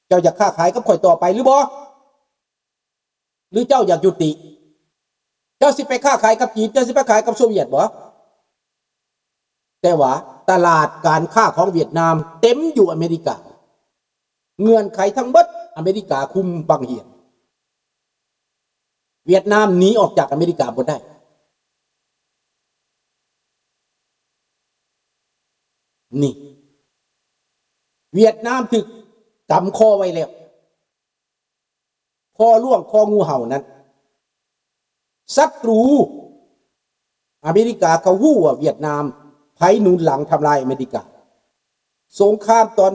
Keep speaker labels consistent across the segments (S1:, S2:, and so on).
S1: เจ้าอยากค้าขายกับข่อยต่อไปหรือบ่หรือเจ้าอยากยุติเจ้าสิไปค้าขายกับจีนเจ้าสิไปขายกับโซเวียตบ่แต่ว่าตลาดการค้าของเวียดนามเต็มอยู่อเมริกาเงื่อนไขทั้งหมดอเมริกาคุมบังเหียนเวียดนามหนีออกจากอเมริกาบ่ได้นี่เวียดนามถึกกำคอไว้แล้วคอล่วงคองูเห่านั้นศัตรูอเมริกาเขาฮู้ว่าเวียดนามไผหนุนหลังทำลายอเมริกาสงครามตอน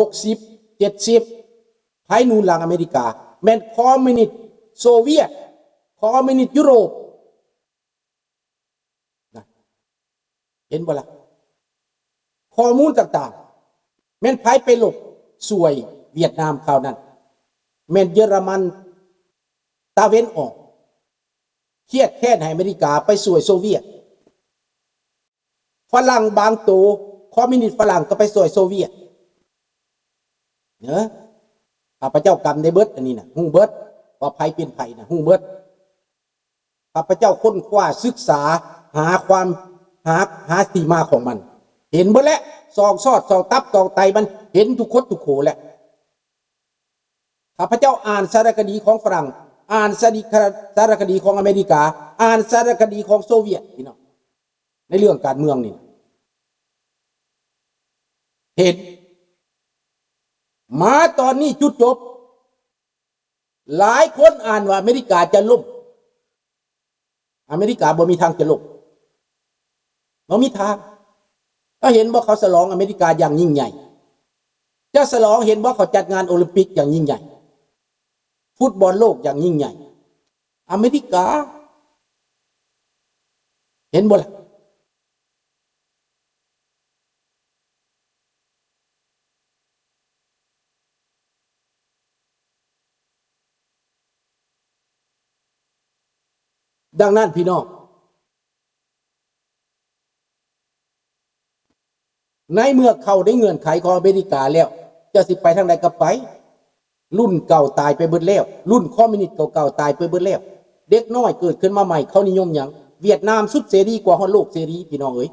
S1: 1960 70ไผหนุนหลังอเมริกาแม่นคอมมิวนิสต์โซเวียตคอมมิวนิสต์ยุโรปนะเห็นบ่ล่ะข้อมูลต่างๆแม่นไผไปหลบสวยเวียดนามคราวนั้นแม่นเยอรมันตะเว้นออกเครียดแค้นให้อเมริกาไปสวยโซเวียตฝรั่งบางตัวคอมมิวนิสต์ฝรั่งก็ไปสวยโซเวียตเนอะข้าพเจ้ากรรมในเบิดอันนี้นะฮู้เบิดว่าภัยเป็นภัยนะฮู้เบิดข้าพเจ้าค้นคว้าศึกษาหาความหาที่มาของมันเห็นเบิดแล้วซองซอดซองตับซองไตมันเห็นทุกคดทุกโขแล้วข้าพเจ้าอ่านสารคดีของฝรั่งอ่านสารคดีของอเมริกาอ่านสารคดีของโซเวียตพี่น้องในเรื่องการเมืองนี่เห็นมาตอนนี้จุดจบหลายคนอ่านว่าอเมริกาจะล่มอเมริกาบ่มีทางจะล่มบ่มีทางก็เห็นว่าเขาฉลองอเมริกาอย่างยิ่งใหญ่จะฉลองเห็นว่าเขาจัดงานโอลิมปิกอย่างยิ่งใหญ่ฟุตบอลโลกอย่างยิ่งใหญ่อเมริกาเห็นบ่ล่ะดังนั้นพี่น้องในเมื่อเขาได้เงื่อนไขของอเมริกาแล้วจะสิไปทางใดก็ไปรุ่นเก่าตายไปเบิดแล้วรุ่นคอมมิวนิสต์เก่าๆตายไปเบิดแล้วเด็กน้อยเกิดขึ้นมาใหม่เขานิยมอย่างเวียดนามสุดเสรีกว่าฮอดโลกเสรีพี่น้องเอ้ย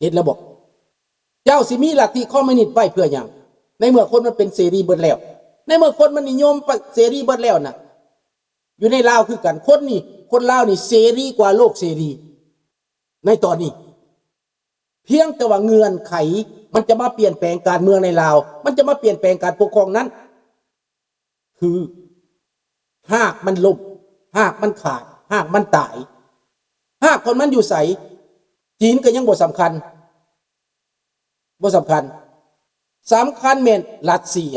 S1: เห็นแล้วบอกเจ้าสิมีลัทธิคอมมิวนิสต์ไว้เพื่ออย่างในเมื่อคนมันเป็นเสรีเบิดแล้วในเมื่อคนมันนิยมเสรีเบิดแล้วนะอยู่ในลาวคือกันคนลาวนี่เสรีกว่าโลกเสรีในตอนนี้เพียงแต่ว่าเงื่อนไขมันจะมาเปลี่ยนแปลงการเมืองในลาวมันจะมาเปลี่ยนแปลงการปกครองนั้นคือหากมันล่มหากมันขาดหากมันตายหากคนมันอยู่ใสจีนก็ยังบ่สำคัญสำคัญแม่นรัสเซีย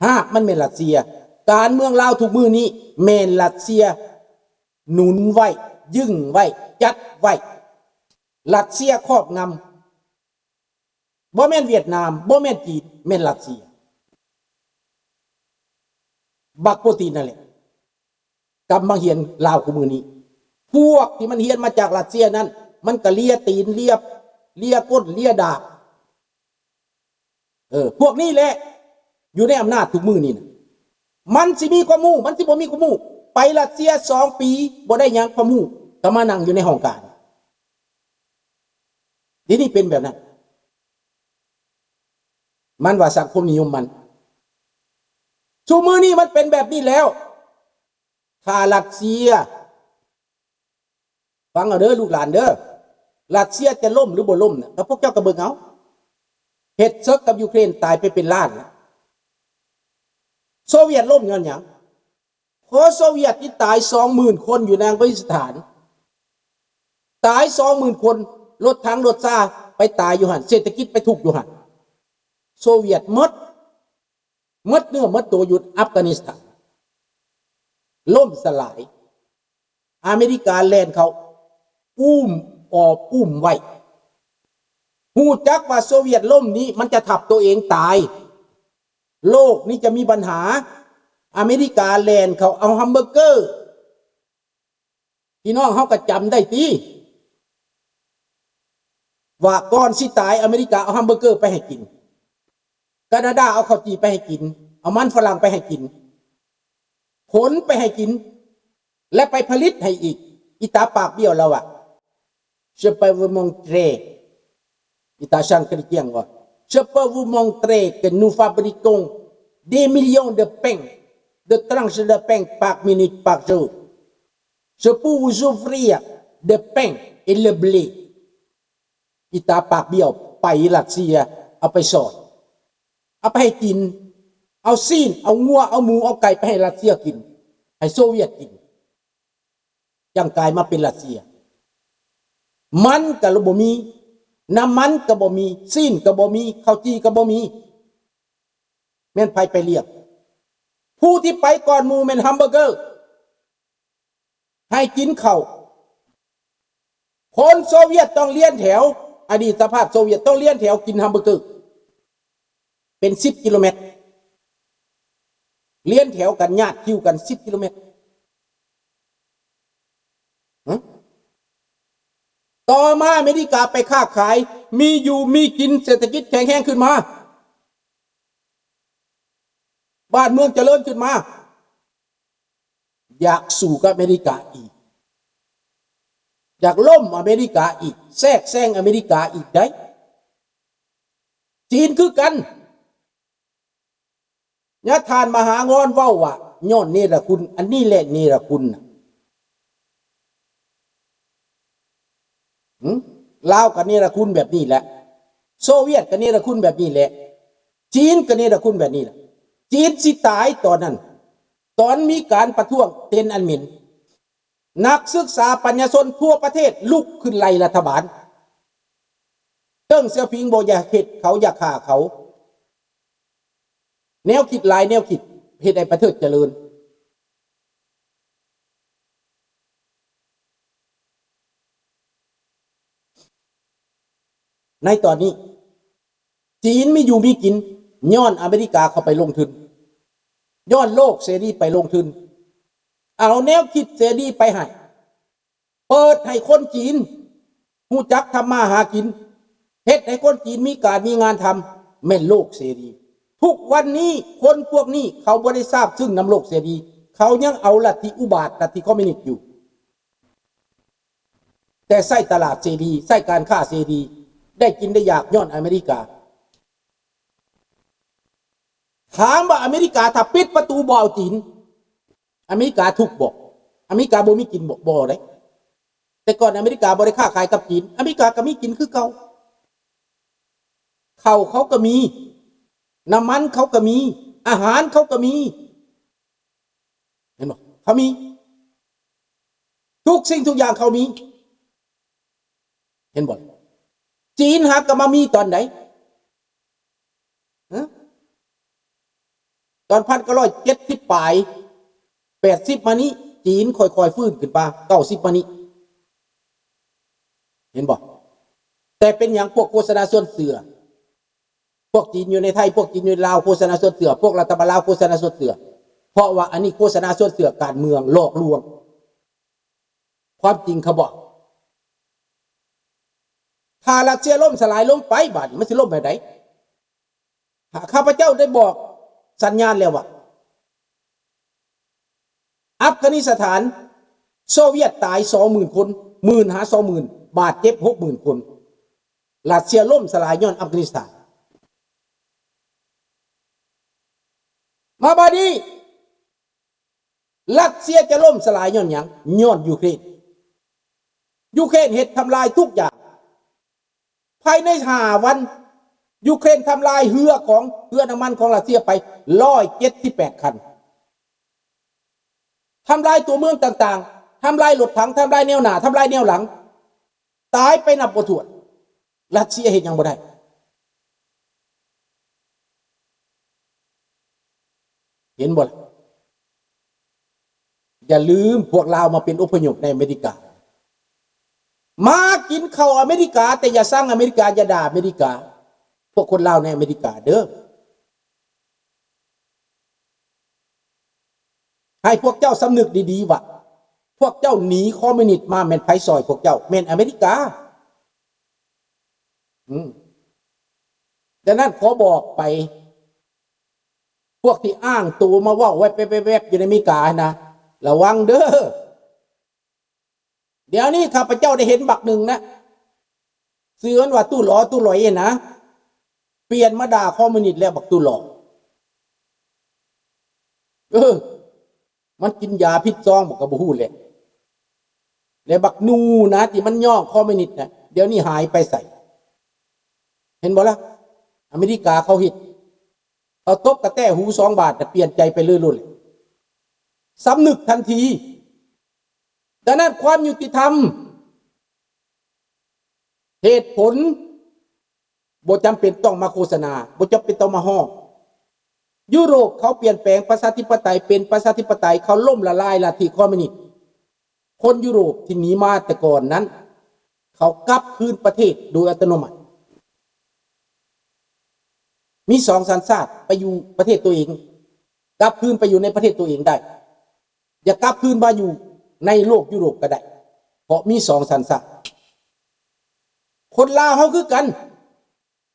S1: หากมันแม่นรัสเซียการเมืองลาวทุกมือนี้แม่นรัสเซียหนุนไว้ยึ่งไว้จัดไว้รัสเซียครอบงำบ่แม่นเวียดนามบ่แม่นจีนแม่นรัสเซียบักโปตีนนั่นแหละกำมาเฮียนลาวกูมือนี้พวกที่มันเฮียนมาจากรัสเซียนั้นมันก็เลียตีนเลียก้นเลียดาบพวกนี้แหละอยู่ในอำนาจทุกมือนี่นะมันสิมีความมู่มันสิบ่มีความมู่ไปรัสเซีย2 ปีบ่ได้ยังความมู่ก็มานั่งอยู่ในห้องการทีนี้เป็นแบบนั้นมันว่าสังคมนิยมมันชูมือนี้มันเป็นแบบนี้แล้วถ้ารัสเซียฟังเอาเด้อลูกหลานเด้อรัสเซียจะล่มหรือบ่ล่มเนี่ยพวกเจ้าก็เบิ่งเอาเฮ็ดซึกกับยูเครนตายไปเป็นล้านโซเวียตล่มเงินหยังเพราะโซเวียตที่ตาย 20,000 คนอยู่ในอัฟกานิสถานตาย 20,000 คนรถถังรถซาไปตายอยู่หั่นเศรษฐกิจไปทุกอยู่หั่นโซเวียตหมดเนื้อหมดตัวอยู่อัฟกานิสถานล่มสลายอเมริกาแลนเขาอุ้มไว้หูจักว่าโซเวียตล่มนี้มันจะทับตัวเองตายโลกนี้จะมีปัญหาอเมริกาแลนเขาเอาแฮมเบอร์เกอร์พี่น้องเขาก็จำได้ตีว่าก่อนสิตายอเมริกาเอาแฮมเบอร์เกอร์ไปให้กิน แคนาดาเอาข้าวจีไปให้กินเอามันฝรั่งไปให้กินขนไปให้กินและไปผลิตให้อีกอีตาปากเบี้ยวเราอะJe peux vous montrer อีตาช่างกระเกียงว่า Je peux vous montrer que nous fabriquons des millions de pains de tranches de pain par minute par jour Je peux vous offrir de pain et le blé อีตาปากเบี้ยวไปรัสเซียเอาไปสอนเอาไปให้กินเอาซีนเอางัวเอาหมูเอาไก่ไปให้รัสเซียกินให้โซเวียตกินยังกลายมาเป็นรัสเซียมันก็บ่มีน้ำมันก็บ่มีซีนก็บ่มีข้าวจีก็บ่มีแม่นไปเรียกผู้ที่ไปก่อนหมู่แม่นแฮมเบอร์เกอร์ให้กินข้าวคนโซเวียตต้องเลี้ยนแถวอดีตสหภาพโซเวียตต้องเลี้ยนแถวกินแฮมเบอร์เกอร์เป็น10 กิโลเมตรเลี้ยนแถวกันญาติคิวกัน10 กิโลเมตรต่อมาอเมริกาไปค้าขายมีอยู่มีกินเศรษฐกิจแข็งแรงขึ้นมาบ้านเมืองเจริญขึ้นมาอยากสู่กับอเมริกาอีกอยากล่มอเมริกาอีกแทรกแซงอเมริกาอีกได้จีนคือกันญาทานมหางอนเว้าว่าย้อนเนรคุณอันนี้แหละเนรคุณลาวกับเนรคุณแบบนี้แหละโซเวียตกับเนรคุณแบบนี้แหละจีนกับเนรคุณแบบนี้แหละจีนสิตายตอนนั้นตอนมีการประท้วงเต็นอันหมินนักศึกษาปัญญาชนทั่วประเทศลุกขึ้นไล่รัฐบาลเติ้งเสี่ยวผิงบอกอย่าเฮ็ดเขาอย่าฆ่าเขาแนวคิดหลายแนวคิดเฮ็ดให้ประเทศเจริญในตอนนี้จีนไม่อยู่มีกินย้อนอเมริกาเข้าไปลงทุนย้อนโลกเสรีไปลงทุนเอาแนวคิดเสรีไปให้เปิดให้คนจีนรู้จักทำมาหากินเฮ็ดให้คนจีนมีการมีงานทำแม่นโลกเสรีทุกวันนี้คนพวกนี้เขาบ่ได้ทราบซึ่งนำโลกเสรีเขายังเอาลัทธิอุบาทลัทธิคอมมิวนิสต์อยู่แต่ใส่ตลาดเสรีใส่การค้าเสรีได้กินได้อยากย้อนอเมริกาถามว่าอเมริกาถ้าปิดประตูบ่เอาจีนอเมริกาทุกบอกอเมริกาบ่มีกินบ่ได้แต่ก่อนอเมริกาบ่ได้ค้าขายกับจีนอเมริกาก็มีกินคือเก่าข้าวเขาก็มีน้ำมันเขาก็มีอาหารเขาก็มีเห็นบ่เขามีทุกสิ่งทุกอย่างเขามีเห็นบ่จีนหากมามีตอนไหนตอน1970ปลาย80มานี้จีนค่อยๆฟื้นขึ้นมา90มานี้เห็นบ่แต่เป็นอย่างพวกโฆษณาส่วนเสือพวกจีนอยู่ในไทยพวกจีนอยู่ในลาวโฆษณาส่วนเสือพวกรัฐบาลลาวโฆษณาส่วนเสือเพราะว่าอันนี้โฆษณาส่วนเสือการเมืองหลอกลวงความจริงเขาบอกถ้ารัสเซียล่มสลายลงไปบาดนี้มันสิล่มแบบไหนข้าพเจ้าได้บอกสัญญาณแล้วว่าอัฟกานิสถานโซเวียตตาย 20,000 คน10,000 บาดเจ็บ 60,000 คนรัสเซียล่มสลายย้อนอัฟกานิสถานมาบาดนี้รัสเซียจะล่มสลายย้อนหยังย้อนยูเครนเฮ็ดทำลายทุกอย่างภายใน5 วันยูเครนทำลายเรือน้ำมันของรัสเซียไป178 คันทำลายตัวเมืองต่างๆทำลายรถถังทำลายแนวหน้าทำลายแนวหลังตายไปนับบ่ถ้วนรัสเซียเฮ็ดหยังบ่ได้เห็นบ่ล่ะอย่าลืมพวกลาวมาเป็นอพยพในอเมริกามากินข้าวอเมริกาแต่อย่าสร้างอเมริกาอย่าด่าอเมริกาพวกคนลาวในอเมริกาเด้อให้พวกเจ้าสำนึกดีๆว่าพวกเจ้าหนีคอมมิวนิสต์มาแม่นไผซอยพวกเจ้าแม่นอเมริกาดังนั้นขอบอกไป พวกที่อ้างตัวมาว่าแวบๆอยู่ในอเมริกานะระวังเด้อเดี๋ยวนี้ข้าพเจ้าได้เห็นบักหนึ่งนะเสือนว่าตู้หลอยนะเปลี่ยนมาด่าคอมมิวนิสต์แล้วบักตู้หลอมันกินยาพิษซองบอกกระบูเลยแล้วบักนูนะที่มันย่อคอมมิวนิสต์นะเดี๋ยวนี้หายไปใส่เห็นบ่ละอเมริกาเขาฮิตเขาตบกระแต้หู2 บาทแต่เปลี่ยนใจไปเรื่อยๆสำนึกทันทีดังนั้นความยุติธรรมเหตุผลบ่จำเป็นต้องมาโฆษณาบ่จำเป็นต้องมาห้องยุโรปเขาเปลี่ยนแปลงประชาธิปไตยเป็นประชาธิปไตยเขาล่มละลายลัทธิคอมมิวนิสต์คนยุโรปที่หนีมาแต่ก่อนนั้นเขากลับคืนประเทศโดยอัตโนมัติมี2 สัญชาติไปอยู่ประเทศตัวเองกลับคืนไปอยู่ในประเทศตัวเองได้อย่ากลับคืนมาอยู่ในโลกยุโรปก็ได้เพราะมี2 สัญชาติคนลาวเขาคือกัน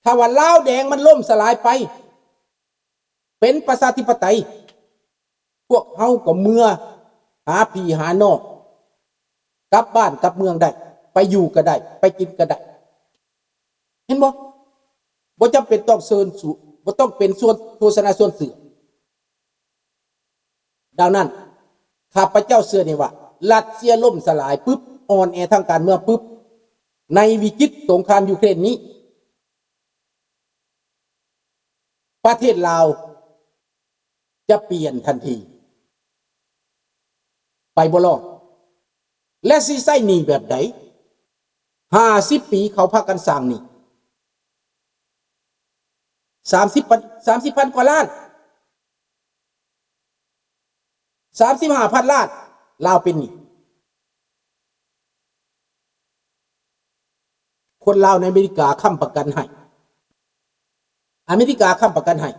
S1: ถ้าว่าลาวแดงมันล่มสลายไปเป็นประชาธิปไตยพวกเฮาก็เมื่อหาพี่หานอกกลับบ้านกลับเมืองได้ไปอยู่ก็ได้ไปกินก็ได้เห็นบ่บ่จำเป็นต้องเชิญสู่บ่ต้องเป็นส่วนโฆษณาส่วนเสื่อดังนั้นข้าพเจ้าเชื่อนี่ว่ารัสเซียล่มสลายปุ๊บอ่อนแอทางการเมืองปุ๊บในวิกฤตสงครามยูเครนนี้ประเทศลาวจะเปลี่ยนทันทีไปบ่รอดและสิใช้หนี้แบบใด50 ปีเขาพากันสร้างหนี้30,000 กว่าล้าน35,000 ล้านลาวเป็นหนี้คนลาวในอเมริกาค้ำประกันให้อเมริกาค้ำประกันให้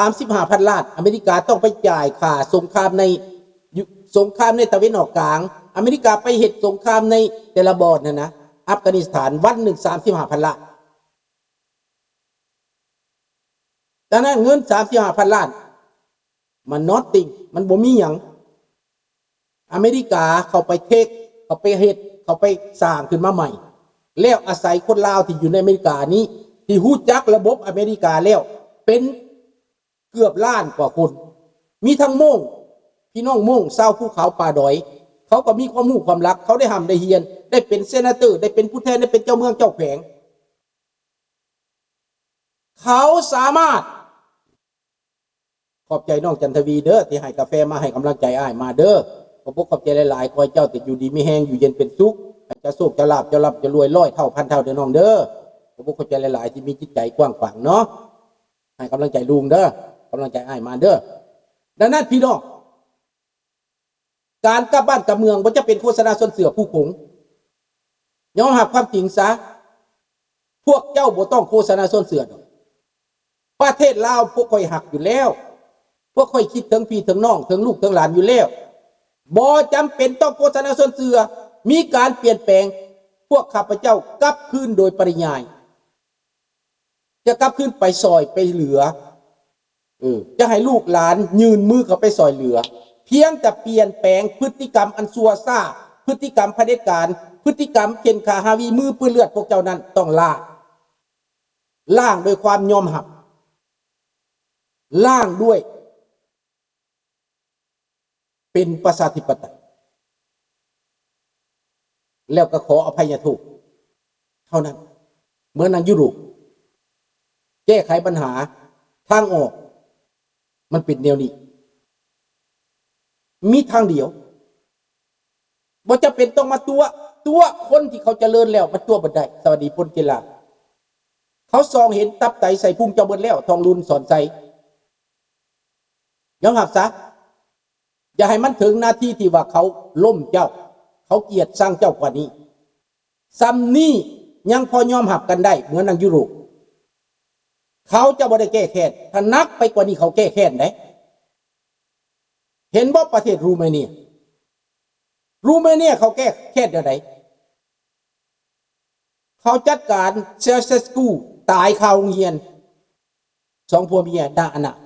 S1: 35,000 ล้านอเมริกาต้องไปจ่ายค่าสงครามในตะวันออกกลางอเมริกาไปเฮ็ดสงครามในแต่ละบอดนะอัฟกานิสถานวันหนึ่ง35,000 ล้านดังนั้นเงิน35,000 ล้านมันนอตติงมันบ่มีหยังอเมริกาเขาไปเทคเขาไปเฮ็ดเขาไปสร้างขึ้นมาใหม่แล้วอาศัยคนลาวที่อยู่ในอเมริกานี้ที่ฮู้จักระบบอเมริกาแล้วเป็นเกือบล้านกว่าคนมีทั้งม่งพี่น้องม่งชาวภูเขาป่าดอยเขาก็มีความรู้ความรักเขาได้ห้ำได้เฮียนได้เป็นเซนาเตอร์ได้เป็นผู้แทนได้เป็นเจ้าเมืองเจ้าแขวงเขาสามารถขอบใจน้องจันทวีเด้อที่ให้กาแฟมาให้กำลังใจอ้ายมาเด้อขอบใจหลายๆคอยเจ้าติดอยู่ดีไม่แห้งอยู่เย็นเป็นสุขจะสุขจะหลับจะรวยร้อยเท่าพันเท่าเด้อน้องเด้อขอบใจหลายๆที่มีจิตใจกว้างขวางเนาะให้กำลังใจลุงเด้อกำลังใจอ้ายมาเด้อดังนั้นพี่น้องการกลับบ้านกลับเมืองมันจะเป็นโฆษณาส่วนเสือผู้คงยอมรับความจริงซะพวกเจ้าบ่ต้องโฆษณาส่วนเสือประเทศลาวพวกค่อยหักอยู่แล้วพวกค่อยคิดถึงพี่ถึงน้องถึงลูกถึงหลานอยู่แล้วบ่จำเป็นต้องโฆษณาส่วนเสือมีการเปลี่ยนแปลงพวกข้าพเจ้ากลับคืนโดยปริยายจะกลับคืนไปซอยไปเหลือจะให้ลูกหลานยืนมือเขาไปซอยเหลือเพียงแต่เปลี่ยนแปลงพฤติกรรมอันซัวซ่าพฤติกรรมเผด็จการพฤติกรรมเข็นขาฮาวีมือเปื้อนเลือดพวกเจ้านั้นต้องล่างด้วยความยอมหับล่างด้วยเป็นประชาธิปไตยแล้วก็ขออภัยโทษเท่านั้นเมื่อนางยุโรปแก้ไขปัญหาทางออกมันเป็นแนวนี้มีทางเดียวบ่จะเป็นต้องมาตัวคนที่เขาเจริญแล้วมาตัวบ่ได้สวัสดีพลกีฬาเขาซองเห็นตับไตใส่พุ่งเจ้าเบิดแล้วทองรุนสอนใจยอมรับซะอย่าให้มันถึงหน้าที่ที่ว่าเขาล้มเจ้าเขาเกลียดสร้างเจ้ากว่านี้ซ้ำนี้ยังพอยอมหับกันได้เหมือนนางยุโรปเขาจะบ่ได้แก้แค้นถ้านักไปกว่านี้เขาแก้แค้นได้เห็นบ่ประเทศรูมาเนียเขาแก้แค้นได้เขาจัดการเซลเซสกูตายคาโรงเรียน2 ผัวเมียด่าอนาถ